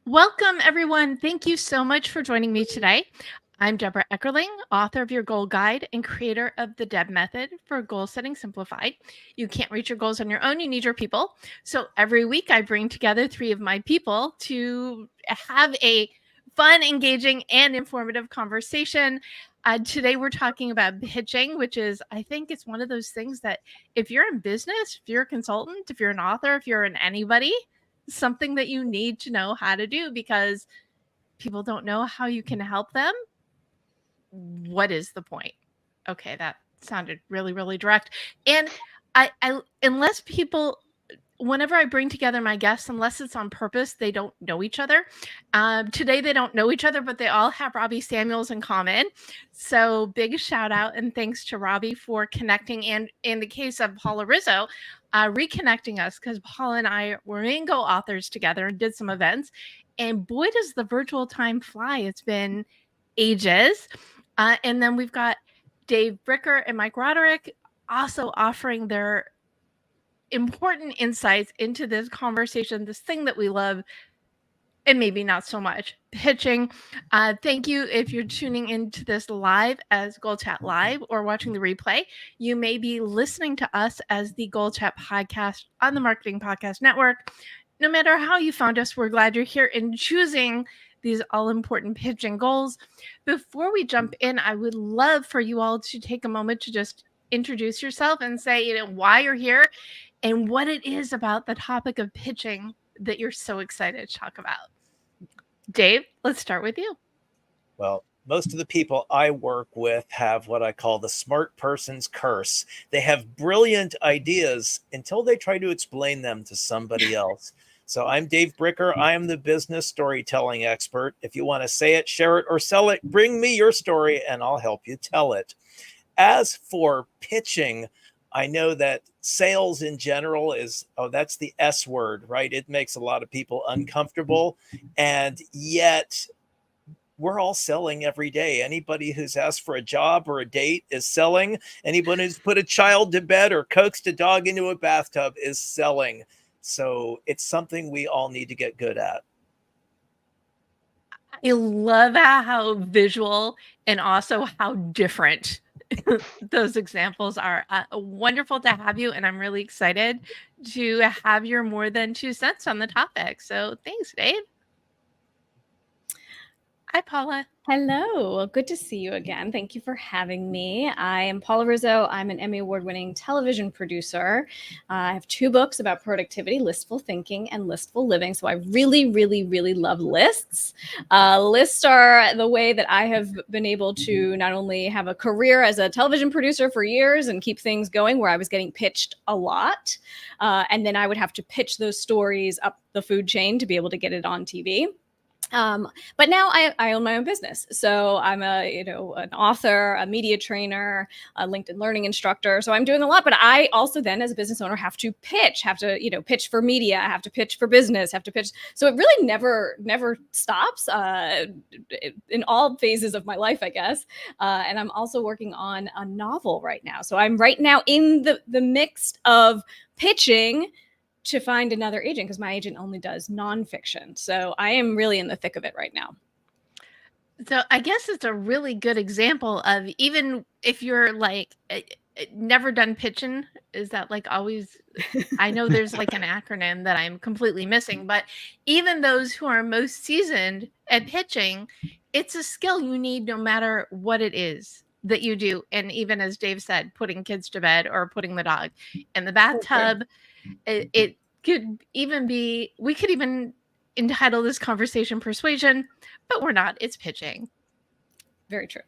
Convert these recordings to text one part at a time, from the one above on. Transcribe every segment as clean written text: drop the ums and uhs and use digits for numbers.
Welcome, everyone. Thank you so much for joining me today. I'm Debra Eckerling, author of Your Goal Guide and creator of the DEB Method for Goal Setting Simplified. You can't reach your goals on your own, you need your people. So every week I bring together 3 of my people to have a fun, engaging, and informative conversation. Today we're talking about pitching, which is, I think it's one of those things that if you're in business, if you're a consultant, if you're an author, if you're an anybody, something that you need to know how to do because people don't know how you can help them. What is the point? Okay, that sounded really, really direct. And I unless people, whenever I bring together my guests, unless it's on purpose, they don't know each other. Today they don't know each other, but they all have Robbie Samuels in common. So big shout out and thanks to Robbie for connecting, and in the case of Paula Rizzo, reconnecting us, because Paula and I were in Go Authors together and did some events. And boy, does the virtual time fly. It's been ages. And then we've got Dave Bricker and Mike Roderick also offering their important insights into this conversation, this thing that we love, and maybe not so much, pitching. Thank you if you're tuning into this live as Goal Chat Live or watching the replay. You may be listening to us as the Goal Chat podcast on the Marketing Podcast Network. No matter how you found us, we're glad you're here and choosing these all-important pitching goals. Before we jump in, I would love for you all to take a moment to just introduce yourself and say, why you're here and what it is about the topic of pitching that you're so excited to talk about. Dave, let's start with you. Well, most of the people I work with have what I call the smart person's curse. They have brilliant ideas until they try to explain them to somebody else. So I'm Dave Bricker. I am the business storytelling expert. If you want to say it, share it, or sell it, bring me your story and I'll help you tell it. As for pitching, I know that sales in general is, that's the S word, right? It makes a lot of people uncomfortable. And yet we're all selling every day. Anybody who's asked for a job or a date is selling. Anybody who's put a child to bed or coaxed a dog into a bathtub is selling. So it's something we all need to get good at. I love how visual and also how different those examples are. Wonderful to have you, and I'm really excited to have your more than 2 cents on the topic. So thanks, Dave. Hi, Paula. Hello. Well, good to see you again. Thank you for having me. I am Paula Rizzo. I'm an Emmy Award-winning television producer. I have 2 books about productivity, Listful Thinking and Listful Living. So I really, really, really love lists. Lists are the way that I have been able to not only have a career as a television producer for years and keep things going where I was getting pitched a lot. And then I would have to pitch those stories up the food chain to be able to get it on TV. But now I own my own business. So I'm an author, a media trainer, a LinkedIn learning instructor. So I'm doing a lot, but I also then as a business owner have to pitch pitch for media, I have to pitch for business, have to pitch. So it really never stops in all phases of my life, I guess. And I'm also working on a novel right now. So I'm right now in the mix of pitching to find another agent because my agent only does nonfiction. So I am really in the thick of it right now. So I guess it's a really good example of, even if you're like never done pitching, is that like always, I know there's like an acronym that I'm completely missing, but even those who are most seasoned at pitching, it's a skill you need no matter what it is that you do. And even as Dave said, putting kids to bed or putting the dog in the bathtub, it could even be, we could even entitle this conversation Persuasion, but we're not. It's pitching. Very true.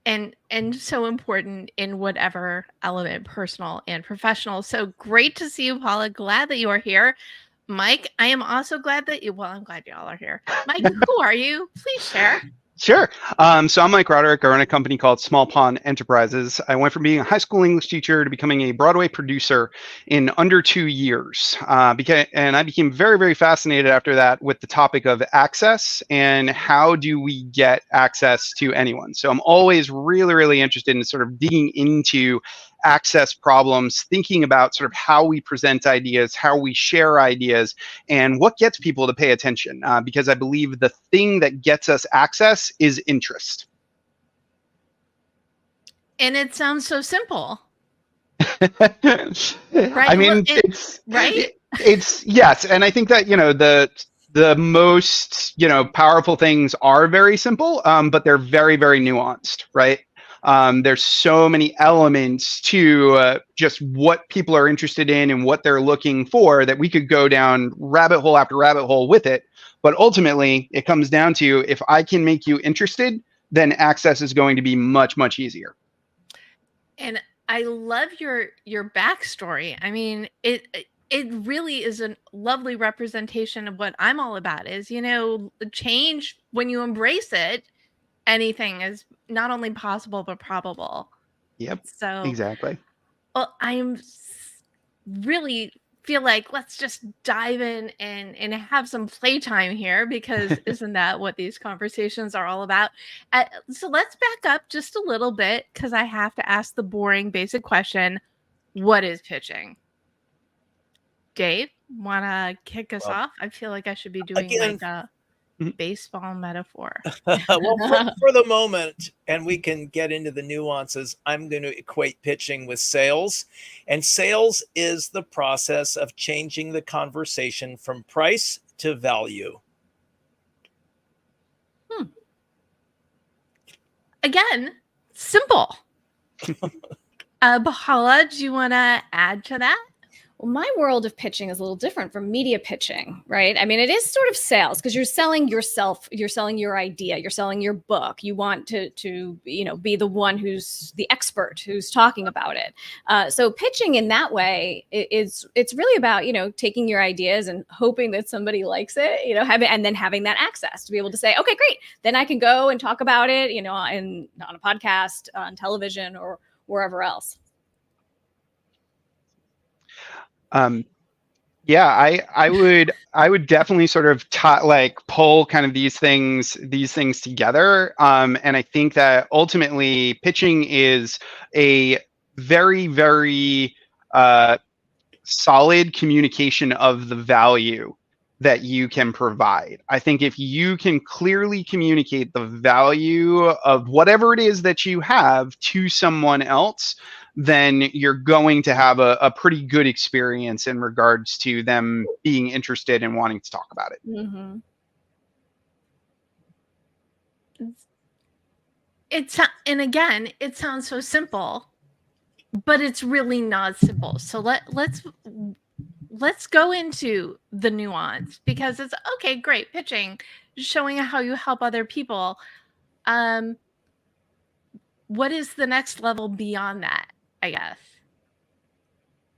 And so important in whatever element, personal and professional. So great to see you, Paula. Glad that you are here. Mike, I am also glad that I'm glad y'all are here. Mike, who are you? Please share. Sure. So I'm Mike Roderick. I run a company called Small Pond Enterprises. I went from being a high school English teacher to becoming a Broadway producer in under 2 years. And I became very, very fascinated after that with the topic of access and how do we get access to anyone. So I'm always really, really interested in sort of digging into access problems, thinking about sort of how we present ideas, how we share ideas, and what gets people to pay attention. Because I believe the thing that gets us access is interest. And it sounds so simple. Right. I mean, right. It's yes, and I think that the most powerful things are very simple, but they're very, very nuanced, right? There's so many elements to just what people are interested in and what they're looking for that we could go down rabbit hole after rabbit hole with it. But ultimately, it comes down to, if I can make you interested, then access is going to be much, much easier. And I love your backstory. I mean, it really is a lovely representation of what I'm all about. Is change, when you embrace it, anything is not only possible but probable. Yep. So exactly. Well, I'm really feel like let's just dive in and have some playtime here, because isn't that what these conversations are all about? So let's back up just a little bit, because I have to ask the boring basic question: what is pitching? Dave, want to kick us off? I feel like I should be doing like a baseball metaphor. Well, for the moment, and we can get into the nuances, I'm going to equate pitching with sales. And sales is the process of changing the conversation from price to value. Again, simple. Bahala, do you want to add to that? Well, my world of pitching is a little different from media pitching, right? I mean, it is sort of sales, because you're selling yourself, you're selling your idea, you're selling your book. You want to be the one who's the expert, who's talking about it. So pitching in that way it's really about taking your ideas and hoping that somebody likes it, and then having that access to be able to say, okay, great, then I can go and talk about it, on a podcast, on television, or wherever else. Yeah, I would definitely sort of pull kind of these things together. And I think that ultimately pitching is a very, very solid communication of the value that you can provide. I think if you can clearly communicate the value of whatever it is that you have to someone else, then you're going to have a pretty good experience in regards to them being interested and wanting to talk about it. Mm-hmm. And again, it sounds so simple, but it's really not simple. So let's go into the nuance, because it's okay, great, pitching, showing how you help other people. What is the next level beyond that, I guess?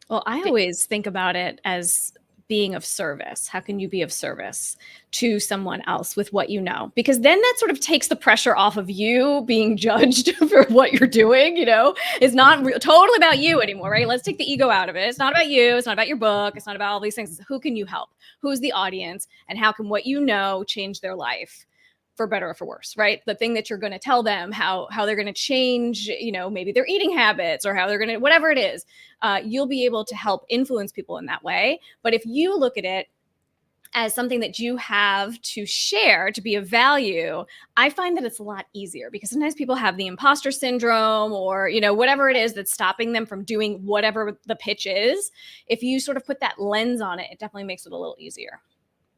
Well, I always think about it as being of service. How can you be of service to someone else with what you know? Because then that sort of takes the pressure off of you being judged for what you're doing. It's not totally about you anymore, right? Let's take the ego out of it. It's not about you. It's not about your book. It's not about all these things. Who can you help? Who's the audience? And how can what you know change their life, for better or for worse, right? The thing that you're going to tell them, how they're going to change, maybe their eating habits, or how they're going to, whatever it is, you'll be able to help influence people in that way. But if you look at it as something that you have to share to be of value, I find that it's a lot easier, because sometimes people have the imposter syndrome, or, whatever it is that's stopping them from doing whatever the pitch is. If you sort of put that lens on it, it definitely makes it a little easier.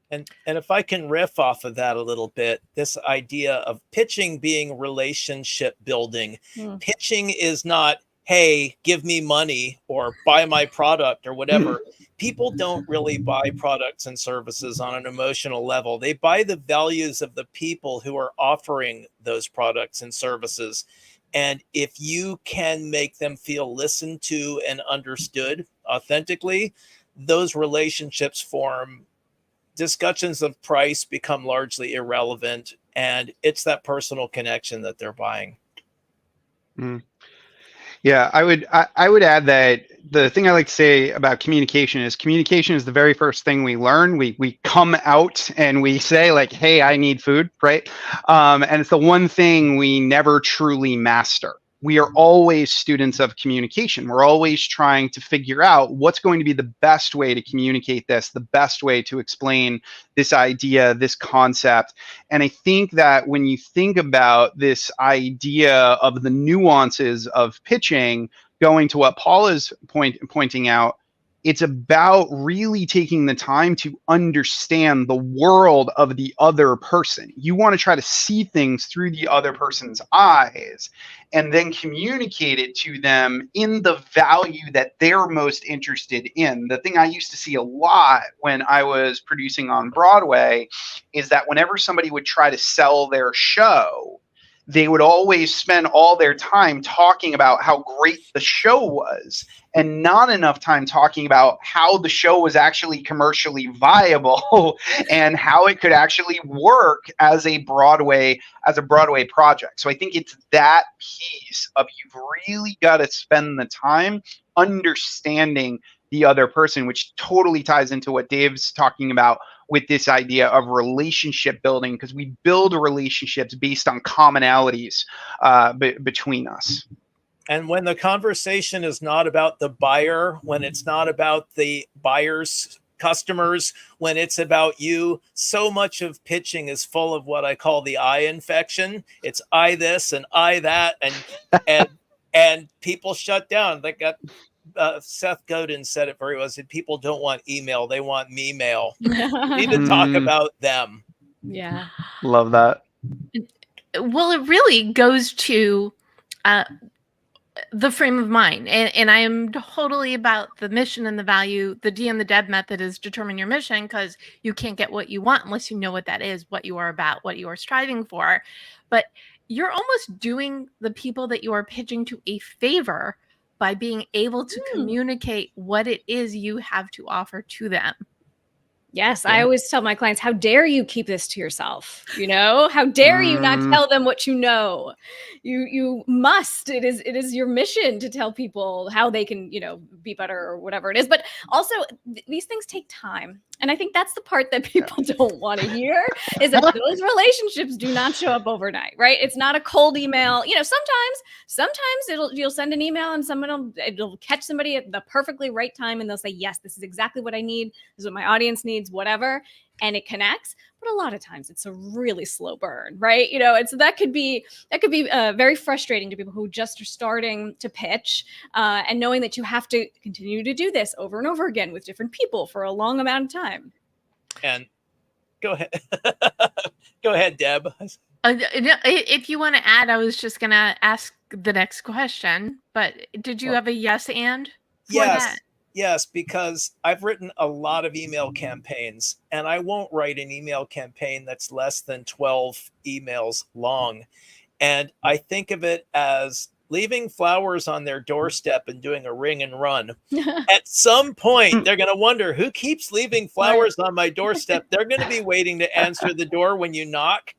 And if I can riff off of that a little bit, this idea of pitching being relationship building. Pitching is not, hey, give me money or buy my product or whatever. People don't really buy products and services on an emotional level. They buy the values of the people who are offering those products and services. And if you can make them feel listened to and understood authentically, those relationships form. Discussions of price become largely irrelevant, and it's that personal connection that they're buying. Yeah, I would add that the thing I like to say about communication is the very first thing we learn. We come out and we say, like, hey, I need food, right? And it's the one thing we never truly master. we are always students of communication. We're always trying to figure out what's going to be the best way to communicate this, the best way to explain this idea, this concept. And I think that when you think about this idea of the nuances of pitching, going to what Paula's pointing out, it's about really taking the time to understand the world of the other person. You want to try to see things through the other person's eyes and then communicate it to them in the value that they're most interested in. The thing I used to see a lot when I was producing on Broadway is that whenever somebody would try to sell their show, they would always spend all their time talking about how great the show was and not enough time talking about how the show was actually commercially viable and how it could actually work as a Broadway project. So I think it's that piece of you've really got to spend the time understanding the other person, which totally ties into what Dave's talking about with this idea of relationship building, because we build relationships based on commonalities between us. And when the conversation is not about the buyer, when it's not about the buyer's customers, when it's about you, so much of pitching is full of what I call the I infection. It's I this and I that, and people shut down. They got Seth Godin said it very well. He said, people don't want email, they want me mail. We need to talk about them. Yeah. Love that. Well, it really goes to the frame of mind. And I am totally about the mission and the value. The D and the Deb method is determine your mission, because you can't get what you want unless you know what that is, what you are about, what you are striving for. But you're almost doing the people that you are pitching to a favor by being able to communicate what it is you have to offer to them. Yes, I always tell my clients, how dare you keep this to yourself? You know, how dare you not tell them what you know? You must. It is your mission to tell people how they can, be better or whatever it is. But also, these things take time. And I think that's the part that people don't want to hear, is that those relationships do not show up overnight, right? It's not a cold email. Sometimes you'll send an email and it'll catch somebody at the perfectly right time, and they'll say, yes, this is exactly what I need. This is what my audience needs, whatever. And it connects. But a lot of times it's a really slow burn, right? And so that could be very frustrating to people who just are starting to pitch, and knowing that you have to continue to do this over and over again with different people for a long amount of time. And go ahead. Go ahead, Deb. If you want to add, I was just going to ask the next question, but did you have a yes and? Yes, because I've written a lot of email campaigns, and I won't write an email campaign that's less than 12 emails long. And I think of it as leaving flowers on their doorstep and doing a ring and run. At some point, they're going to wonder, who keeps leaving flowers on my doorstep? They're going to be waiting to answer the door when you knock.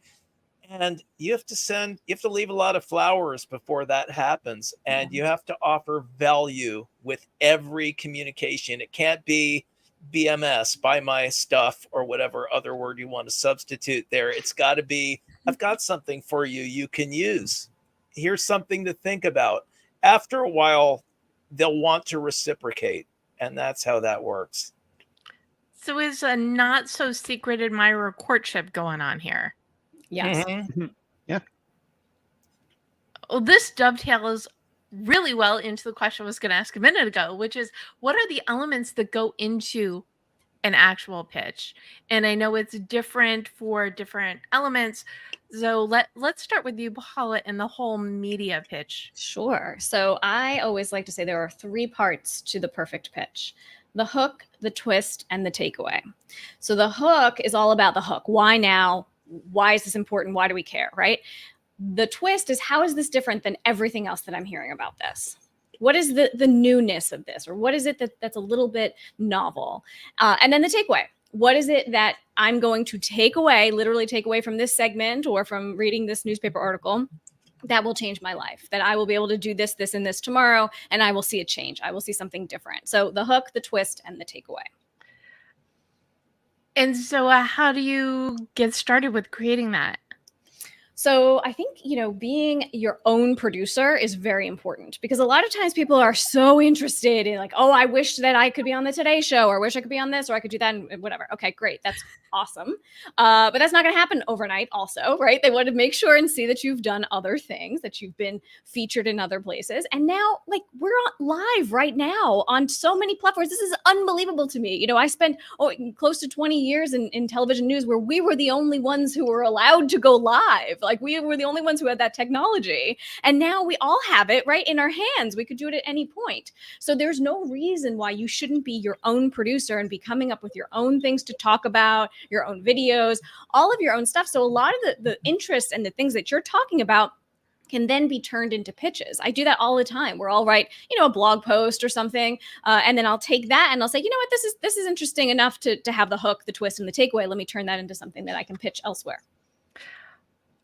And you have to leave a lot of flowers before that happens. And you have to offer value with every communication. It can't be BMS, buy my stuff, or whatever other word you want to substitute there. It's got to be, I've got something for you you can use. Here's something to think about. After a while, they'll want to reciprocate. And that's how that works. So is a not so secret admirer courtship going on here? Yes. Mm-hmm. Yeah. Well, this dovetails really well into the question I was going to ask a minute ago, which is, what are the elements that go into an actual pitch? And I know it's different for different elements. So let's start with you, Paula, and the whole media pitch. Sure. So I always like to say there are 3 parts to the perfect pitch: the hook, the twist, and the takeaway. So the hook is all about the hook. Why now? Why is this important? Why do we care, right? The twist is, how is this different than everything else that I'm hearing about this? What is the newness of this? Or what is it that's a little bit novel? And then the takeaway. What is it that I'm going to literally take away from this segment or from reading this newspaper article that will change my life? That I will be able to do this, and this tomorrow, and I will see a change. I will see something different. So the hook, the twist, and the takeaway. And so how do you get started with creating that? So I think, being your own producer is very important, because a lot of times people are so interested in like, oh, I wish that I could be on the Today Show, or I wish I could be on this, or I could do that, and whatever. Okay, great. That's awesome. But that's not going to happen overnight also, right? They want to make sure and see that you've done other things, that you've been featured in other places. And now, like, we're on live right now on so many platforms. This is unbelievable to me. I spent close to 20 years in television news where we were the only ones who were allowed to go live. Like, we were the only ones who had that technology. And now we all have it right in our hands. We could do it at any point. So there's no reason why you shouldn't be your own producer and be coming up with your own things to talk about, your own videos, all of your own stuff. So a lot of the interests and the things that you're talking about can then be turned into pitches. I do that all the time, where I'll write, a blog post or something, and then I'll take that and I'll say, you know what, this is interesting enough to have the hook, the twist, and the takeaway. Let me turn that into something that I can pitch elsewhere.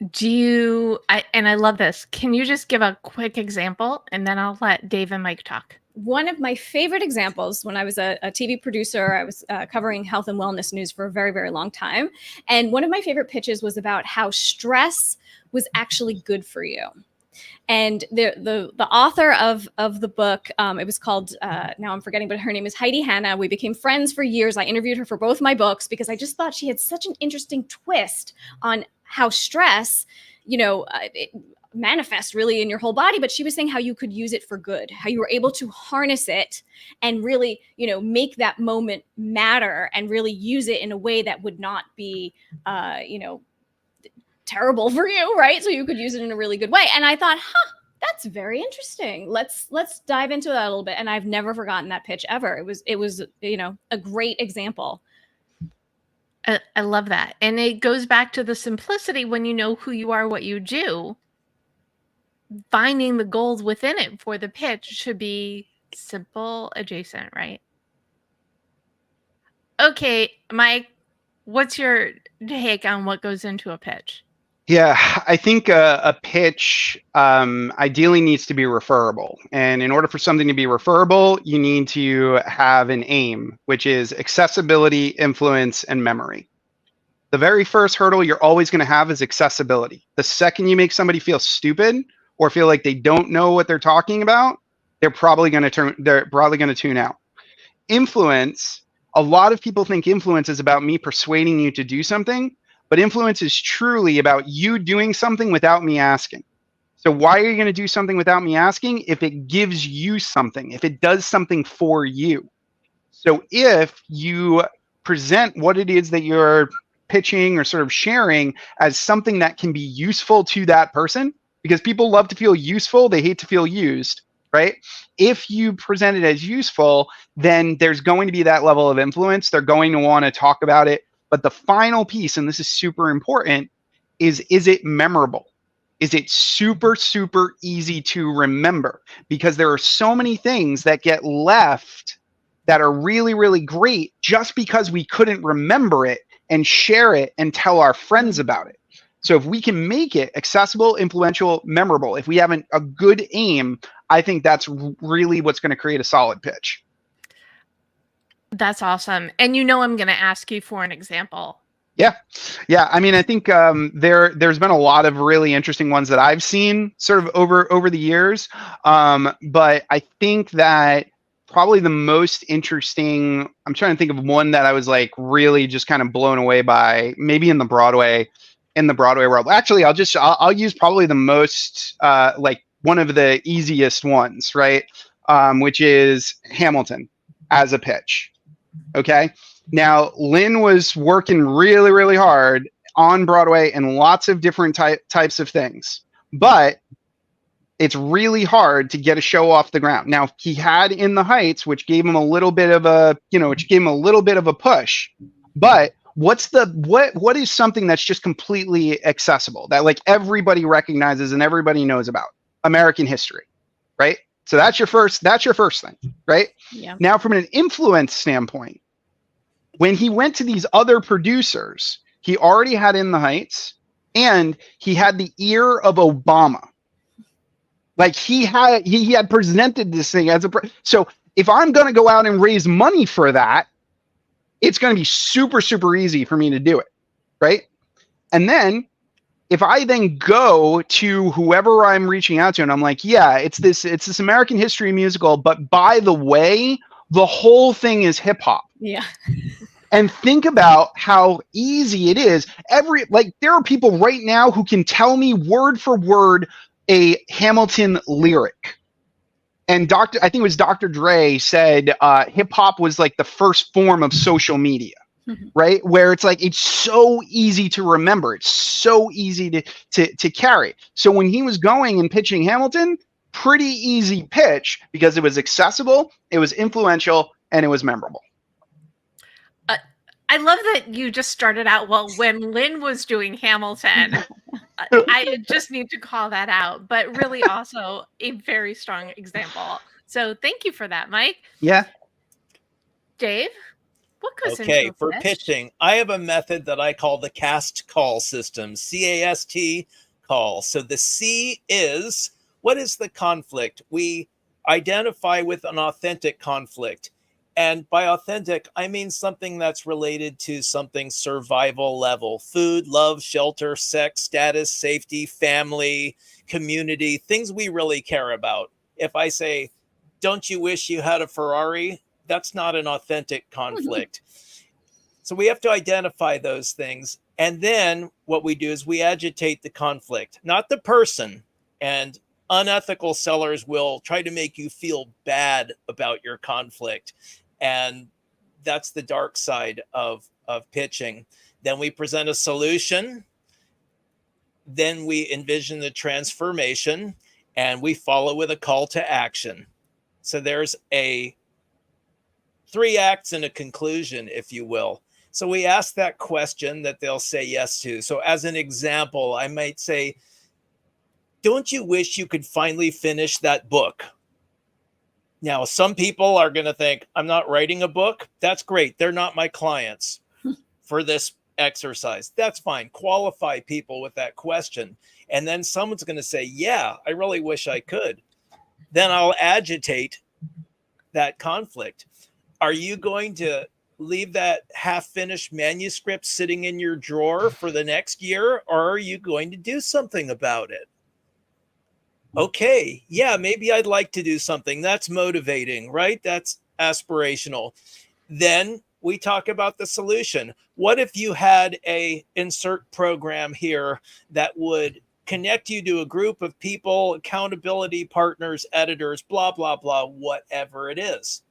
And I love this. Can you just give a quick example, and then I'll let Dave and Mike talk? One of my favorite examples, when I was a TV producer, I was covering health and wellness news for a very, very long time. And one of my favorite pitches was about how stress was actually good for you. And the author of the book, it was called, now I'm forgetting, but her name is Heidi Hanna. We became friends for years. I interviewed her for both my books because I just thought she had such an interesting twist on how stress, it manifests really in your whole body. But she was saying how you could use it for good, how you were able to harness it and really, make that moment matter and really use it in a way that would not be, terrible for you, right? So you could use it in a really good way. And I thought, that's very interesting. Let's dive into that a little bit. And I've never forgotten that pitch ever. It was a great example. I love that. And it goes back to the simplicity. When you know who you are, what you do, finding the goals within it for the pitch should be simple, adjacent, right? Okay, Mike, what's your take on what goes into a pitch? Yeah, I think a pitch ideally needs to be referable. And in order for something to be referable, you need to have an aim, which is accessibility, influence, and memory. The very first hurdle you're always going to have is accessibility. The second you make somebody feel stupid or feel like they don't know what they're talking about, they're probably going to tune out. Influence, a lot of people think influence is about me persuading you to do something. But influence is truly about you doing something without me asking. So why are you going to do something without me asking? If it gives you something, if it does something for you. So if you present what it is that you're pitching or sort of sharing as something that can be useful to that person, because people love to feel useful, they hate to feel used, right? If you present it as useful, then there's going to be that level of influence. They're going to want to talk about it. But the final piece, and this is super important, is it memorable? Is it super, super easy to remember? Because there are so many things that get left that are really, really great just because we couldn't remember it and share it and tell our friends about it. So if we can make it accessible, influential, memorable, if we have a good aim, I think that's really what's going to create a solid pitch. That's awesome. And I'm going to ask you for an example. Yeah. I mean, I think there's been a lot of really interesting ones that I've seen sort of over the years. But I think that probably the most interesting, I'm trying to think of one that I was like really just kind of blown away by, maybe in the Broadway world. Actually, I'll use probably the most like one of the easiest ones, right? Which is Hamilton as a pitch. Okay. Now, Lynn was working really, really hard on Broadway and lots of different types of things, but it's really hard to get a show off the ground. Now, he had In the Heights, which gave him a little bit of a push. But what is something that's just completely accessible that like everybody recognizes and everybody knows about? American history, right? So that's your first thing, right? Yeah. Now, from an influence standpoint, when he went to these other producers, he already had In the Heights and he had the ear of Obama. Like he had presented this thing as so if I'm going to go out and raise money for that, it's going to be super, super easy for me to do it, right? And then if I then go to whoever I'm reaching out to and I'm like, yeah, it's this American history musical, but by the way, the whole thing is hip hop. Yeah. And think about how easy it is. There are people right now who can tell me word for word a Hamilton lyric. And I think it was Dr. Dre said hip hop was like the first form of social media. Right, where it's like it's so easy to remember, it's so easy to carry. So when he was going and pitching Hamilton, pretty easy pitch because it was accessible, it was influential, and it was memorable. I love that you just started out when Lynn was doing Hamilton. I just need to call that out, but really also a very strong example. So thank you for that, Mike. Yeah. Dave? What goes Okay, into for pitch? pitching, I have a method that I call the CAST call system, CAST call. So the C is, what is the conflict? We identify with an authentic conflict. And by authentic, I mean something that's related to something survival level: food, love, shelter, sex, status, safety, family, community, things we really care about. If I say, don't you wish you had a Ferrari? That's not an authentic conflict. So we have to identify those things. And then what we do is we agitate the conflict, not the person. And unethical sellers will try to make you feel bad about your conflict. And that's the dark side of pitching. Then we present a solution. Then we envision the transformation, and we follow with a call to action. So there's 3 acts and a conclusion, if you will. So we ask that question that they'll say yes to. So as an example, I might say, don't you wish you could finally finish that book? Now, some people are going to think, I'm not writing a book. That's great. They're not my clients for this exercise. That's fine. Qualify people with that question. And then someone's going to say, yeah, I really wish I could. Then I'll agitate that conflict. Are you going to leave that half-finished manuscript sitting in your drawer for the next year, or are you going to do something about it? Okay, yeah, maybe I'd like to do something. That's motivating, right? That's aspirational. Then we talk about the solution. What if you had a insert program here that would connect you to a group of people, accountability partners, editors, blah, blah, blah, whatever it is?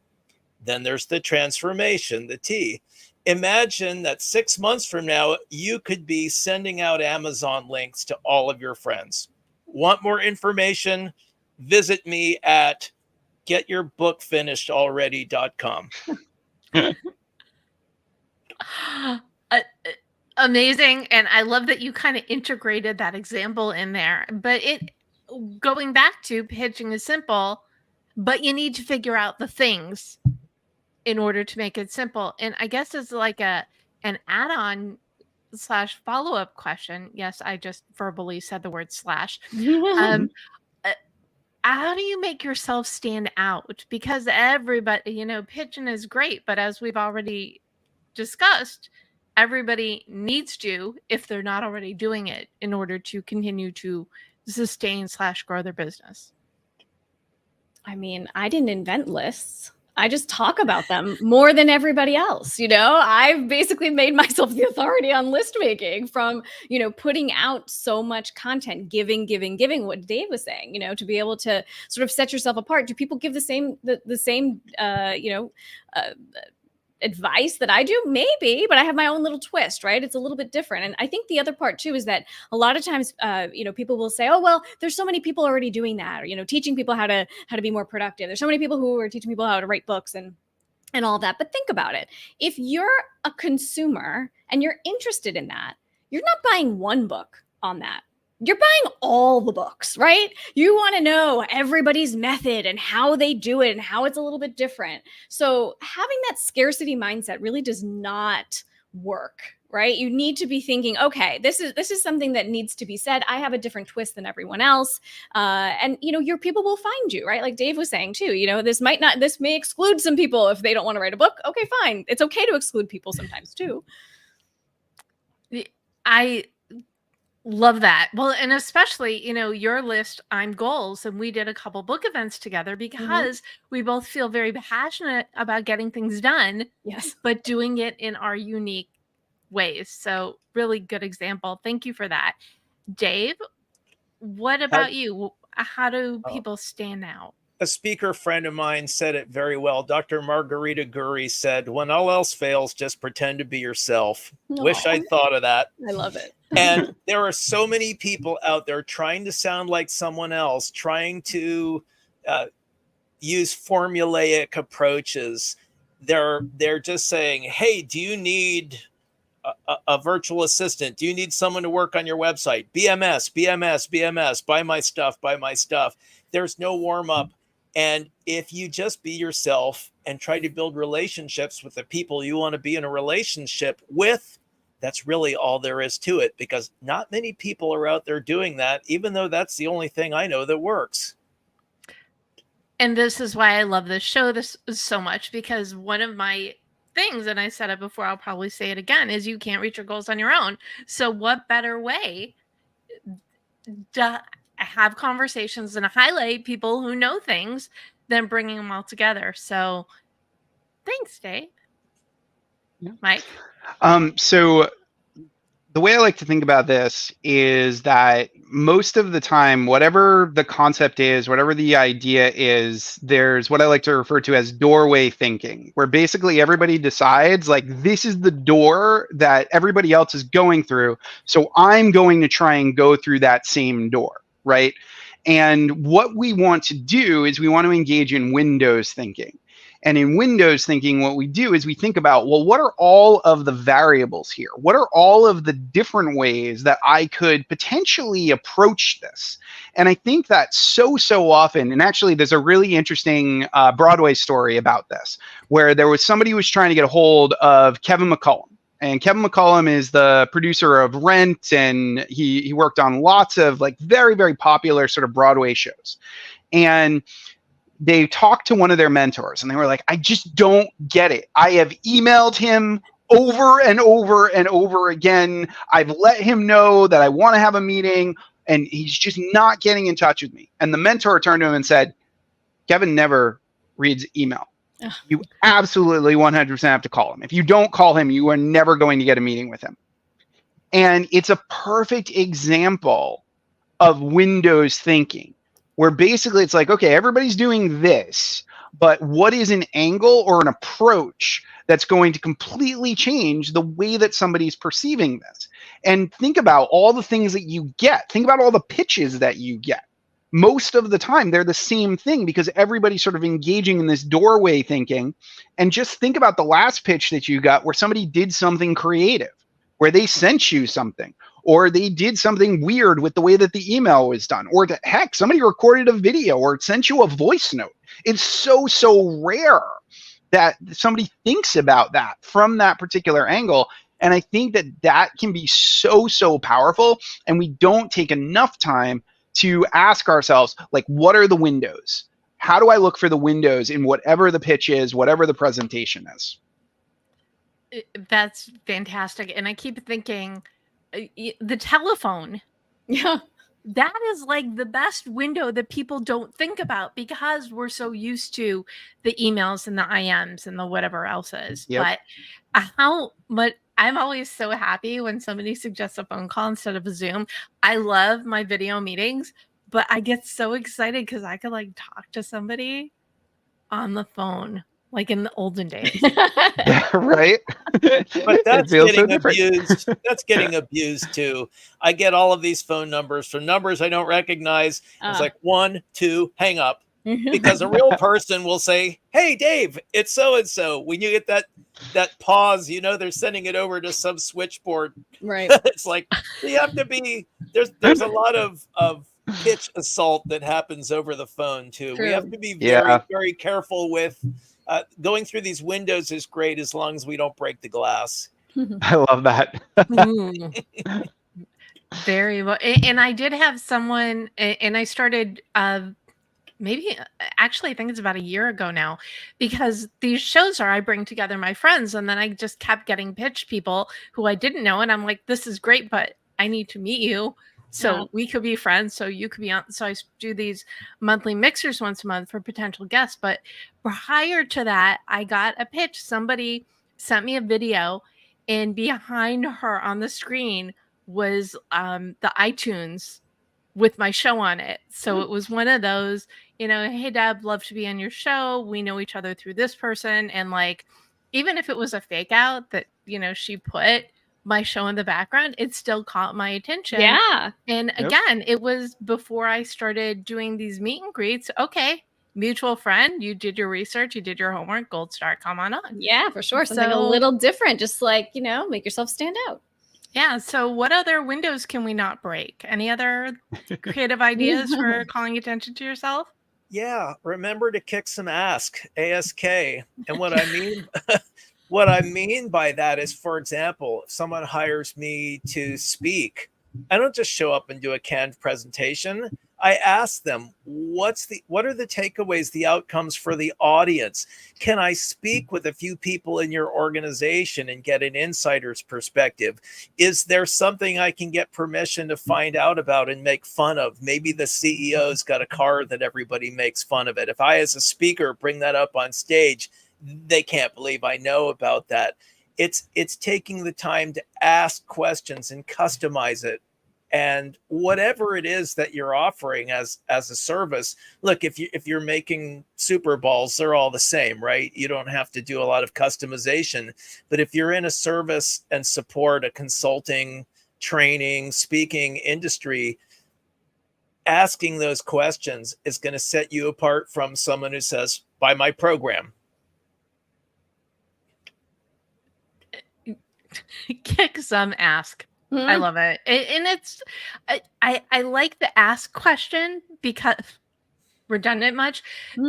Then there's the transformation, the T. Imagine that 6 months from now, you could be sending out Amazon links to all of your friends. Want more information? Visit me at getyourbookfinishedalready.com. Amazing. And I love that you kind of integrated that example in there. But going back to pitching is simple, but you need to figure out the things in order to make it simple. And I guess it's like an add-on / follow-up question. Yes, I just verbally said the word slash. How do you make yourself stand out? Because everybody, pitching is great, but as we've already discussed, everybody needs to, if they're not already doing it, in order to continue to sustain / grow their business. I mean, I didn't invent lists. I just talk about them more than everybody else. I've basically made myself the authority on list making from, putting out so much content, giving, what Dave was saying, to be able to sort of set yourself apart. Do people give the same advice that I do? Maybe, but I have my own little twist, right? It's a little bit different. And I think the other part too is that a lot of times, people will say, oh, well, there's so many people already doing that, or, teaching people how to be more productive. There's so many people who are teaching people how to write books and all that. But think about it. If you're a consumer and you're interested in that, you're not buying one book on that. You're buying all the books, right? You want to know everybody's method and how they do it and how it's a little bit different. So having that scarcity mindset really does not work, right? You need to be thinking, okay, this is something that needs to be said. I have a different twist than everyone else. And your people will find you, right? Like Dave was saying too, this may exclude some people if they don't want to write a book. Okay, fine. It's okay to exclude people sometimes too. Love that. Well, and especially, your list, I'm goals, and we did a couple book events together because we both feel very passionate about getting things done, Yes. but doing it in our unique ways. So, really good example. Thank you for that. Dave, what about you? How do people stand out? A speaker friend of mine said it very well. Dr. Margarita Guri said, when all else fails, just pretend to be yourself. Wish I'd thought of that. I love it. And there are so many people out there trying to sound like someone else, trying to use formulaic approaches. They're just saying, hey, do you need a virtual assistant? Do you need someone to work on your website? BMS, buy my stuff. There's no warm up. And if you just be yourself and try to build relationships with the people you want to be in a relationship with, that's really all there is to it, because not many people are out there doing that, even though that's the only thing I know that works. And this is why I love this show so much, because one of my things, and I said it before, I'll probably say it again, is you can't reach your goals on your own. So what better way to have conversations and highlight people who know things than bringing them all together? So thanks, Dave. Yeah. Mike? So the way I like to think about this is that most of the time, whatever the concept is, whatever the idea is, there's what I like to refer to as doorway thinking, where basically everybody decides, like, this is the door that everybody else is going through, so I'm going to try and go through that same door, right? And what we want to do is we want to engage in windows thinking. And in windows thinking, what we do is we think about, well, what are all of the variables here? What are all of the different ways that I could potentially approach this? And I think that so often, and actually there's a really interesting Broadway story about this, where there was somebody who was trying to get a hold of Kevin McCollum. And Kevin McCollum is the producer of Rent, and he worked on lots of like very, very popular sort of Broadway shows. And they talked to one of their mentors and they were like, I just don't get it. I have emailed him over and over and over again. I've let him know that I want to have a meeting and he's just not getting in touch with me. And the mentor turned to him and said, Kevin never reads email. You absolutely 100% have to call him. If you don't call him, you are never going to get a meeting with him. And it's a perfect example of windows thinking, where basically it's like, okay, everybody's doing this, but what is an angle or an approach that's going to completely change the way that somebody's perceiving this? And think about all the things that you get. Think about all the pitches that you get. Most of the time, they're the same thing because everybody's sort of engaging in this doorway thinking. And just think about the last pitch that you got where somebody did something creative, where they sent you something, or they did something weird with the way that the email was done, or heck, somebody recorded a video or sent you a voice note. It's so rare that somebody thinks about that from that particular angle. And I think that that can be so powerful. And we don't take enough time to ask ourselves, like, what are the windows? How do I look for the windows in whatever the pitch is, whatever the presentation is? That's fantastic. And I keep thinking, the telephone, that is like the best window that people don't think about because we're so used to the emails and the IMs and the whatever else is. Yep. But I'm always so happy when somebody suggests a phone call instead of a Zoom. I love my video meetings, but I get so excited because I could like talk to somebody on the phone, like in the olden days. Right? But that's getting abused. That's getting abused too. I get all of these phone numbers from numbers I don't recognize. It's like 1, 2, hang up. Because a real person will say, hey, Dave, it's so-and-so. When you get that pause, you know they're sending it over to some switchboard. Right. It's like you have to be, there's a lot of pitch assault that happens over the phone too. True. We have to be very careful with going through these windows is great as long as we don't break the glass. I love that. Very well. And I did have someone, and I started maybe actually I think it's about a year ago now, because these shows I bring together my friends and then I just kept getting pitched people who I didn't know. And I'm like, this is great, but I need to meet you so Yeah. we could be friends, so you could be on. So I do these monthly mixers once a month for potential guests. But prior to that, I got a pitch. Somebody sent me a video, and behind her on the screen was the iTunes with my show on it. So it was one of those, hey Deb, love to be on your show. We know each other through this person. And like, even if it was a fake out that, she put my show in the background, it still caught my attention. Yeah. And Yep. again, it was before I started doing these meet and greets. Okay, mutual friend, you did your research, you did your homework, gold star, come on. Yeah, for sure. Something a So- little different, just like, make yourself stand out. Yeah. So what other windows can we not break? Any other creative ideas for calling attention to yourself? Yeah, remember to kick some ask, ASK. And what I mean what I mean by that is, for example, if someone hires me to speak, I don't just show up and do a canned presentation. I ask them, what are the takeaways, the outcomes for the audience? Can I speak with a few people in your organization and get an insider's perspective? Is there something I can get permission to find out about and make fun of? Maybe the CEO's got a car that everybody makes fun of it. If I, as a speaker, bring that up on stage, they can't believe I know about that. It's taking the time to ask questions and customize it. And whatever it is that you're offering as a service, look, if you're making super balls, they're all the same, right? You don't have to do a lot of customization. But if you're in a service and support, a consulting, training, speaking industry, asking those questions is going to set you apart from someone who says, buy my program. Kick some ask. I love it. And it's, I like the ask question because redundant much,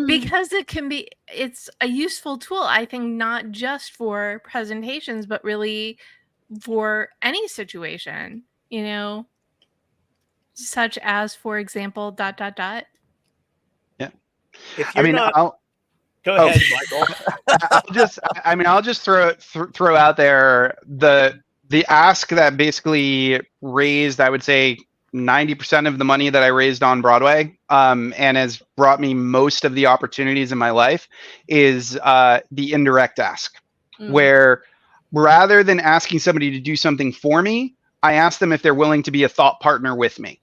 because it's a useful tool, I think, not just for presentations, but really for any situation, such as, for example, ... If I you're mean, not, I'll go oh. ahead, Michael. I'll just throw out there the ask that basically raised, I would say, 90% of the money that I raised on Broadway, and has brought me most of the opportunities in my life, is the indirect ask, where rather than asking somebody to do something for me, I ask them if they're willing to be a thought partner with me.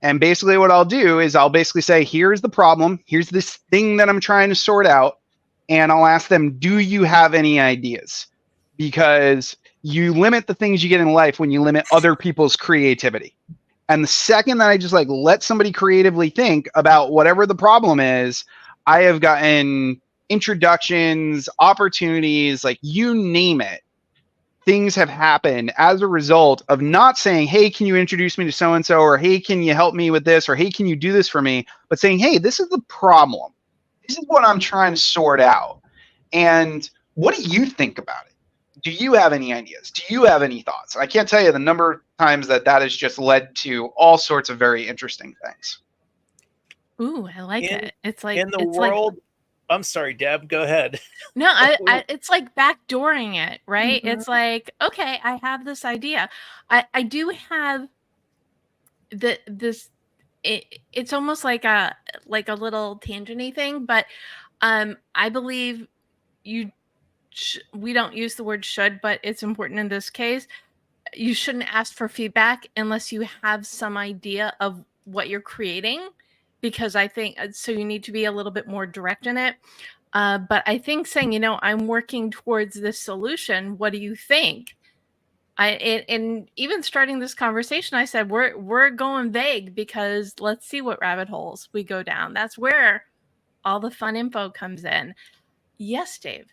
And basically what I'll do is I'll basically say, here's the problem, here's this thing that I'm trying to sort out, and I'll ask them, do you have any ideas? Because you limit the things you get in life when you limit other people's creativity. And the second that I just let somebody creatively think about whatever the problem is, I have gotten introductions, opportunities, you name it. Things have happened as a result of not saying, hey, can you introduce me to so-and-so, or hey, can you help me with this, or hey, can you do this for me? But saying, hey, this is the problem. This is what I'm trying to sort out. And what do you think about it? Do you have any ideas? Do you have any thoughts? I can't tell you the number of times that has just led to all sorts of very interesting things. Ooh, I like it. It's like in the it's world. I'm sorry, Deb, go ahead. No, it's like backdooring it, right? It's like, okay, I have this idea. I do have it's almost like a little tangenty thing, but I believe we don't use the word should, but it's important in this case. You shouldn't ask for feedback unless you have some idea of what you're creating, because I think so you need to be a little bit more direct in it. But I think saying, I'm working towards this solution. What do you think? And even starting this conversation, I said, we're going vague because let's see what rabbit holes we go down. That's where all the fun info comes in. Yes, Dave.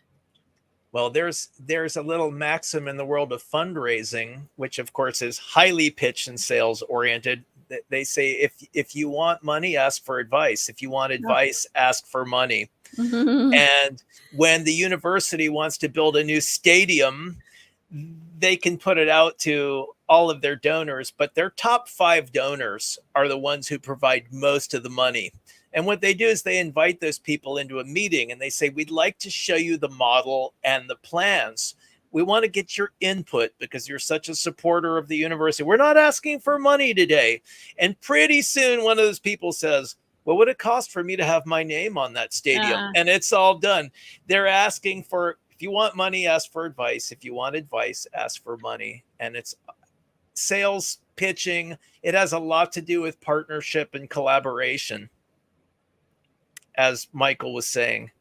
Well, there's a little maxim in the world of fundraising, which of course is highly pitch and sales oriented. They say, if you want money, ask for advice. If you want advice, ask for money. And when the university wants to build a new stadium, they can put it out to all of their donors, but their top 5 donors are the ones who provide most of the money. And what they do is they invite those people into a meeting and they say, we'd like to show you the model and the plans. We want to get your input because you're such a supporter of the university. We're not asking for money today. And pretty soon one of those people says, what would it cost for me to have my name on that stadium? And it's all done. They're asking for, if you want money, ask for advice. If you want advice, ask for money. And it's sales pitching. It has a lot to do with partnership and collaboration, as Michael was saying.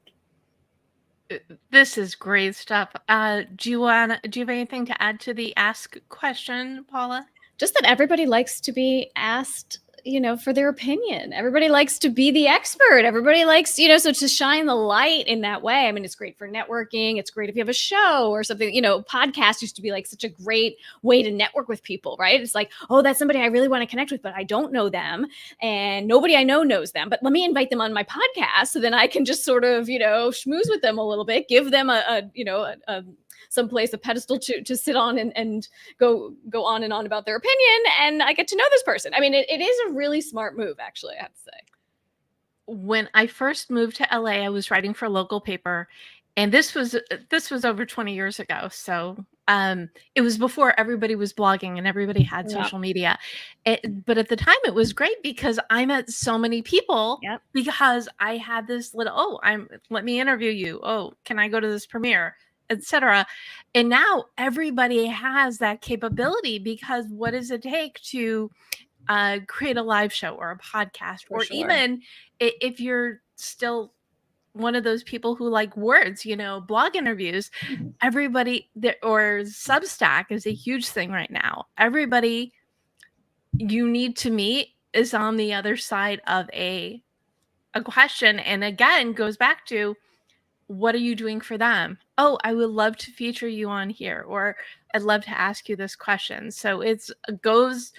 This is great stuff. Do you have anything to add to the ask question, Paula? Just that everybody likes to be asked, for their opinion. Everybody likes to be the expert. Everybody likes, so to shine the light in that way. I mean, it's great for networking. It's great if you have a show or something. Podcasts used to be like such a great way to network with people, right? It's like, oh, that's somebody I really want to connect with, but I don't know them and nobody I know knows them. But let me invite them on my podcast so then I can just sort of, schmooze with them a little bit, give them someplace, a pedestal to sit on and go on and on about their opinion. And I get to know this person. I mean, it is a really smart move, actually, I have to say. When I first moved to LA, I was writing for a local paper, and this was over 20 years ago. So it was before everybody was blogging and everybody had social media. But at the time, it was great because I met so many people because I had this little, let me interview you. Oh, can I go to this premiere? Etc. And now everybody has that capability because what does it take to create a live show or a podcast, or even if you're still one of those people who like words, blog interviews, everybody or Substack is a huge thing right now. Everybody you need to meet is on the other side of a question. And again, goes back to, what are you doing for them? Oh, I would love to feature you on here, or I'd love to ask you this question. So it goes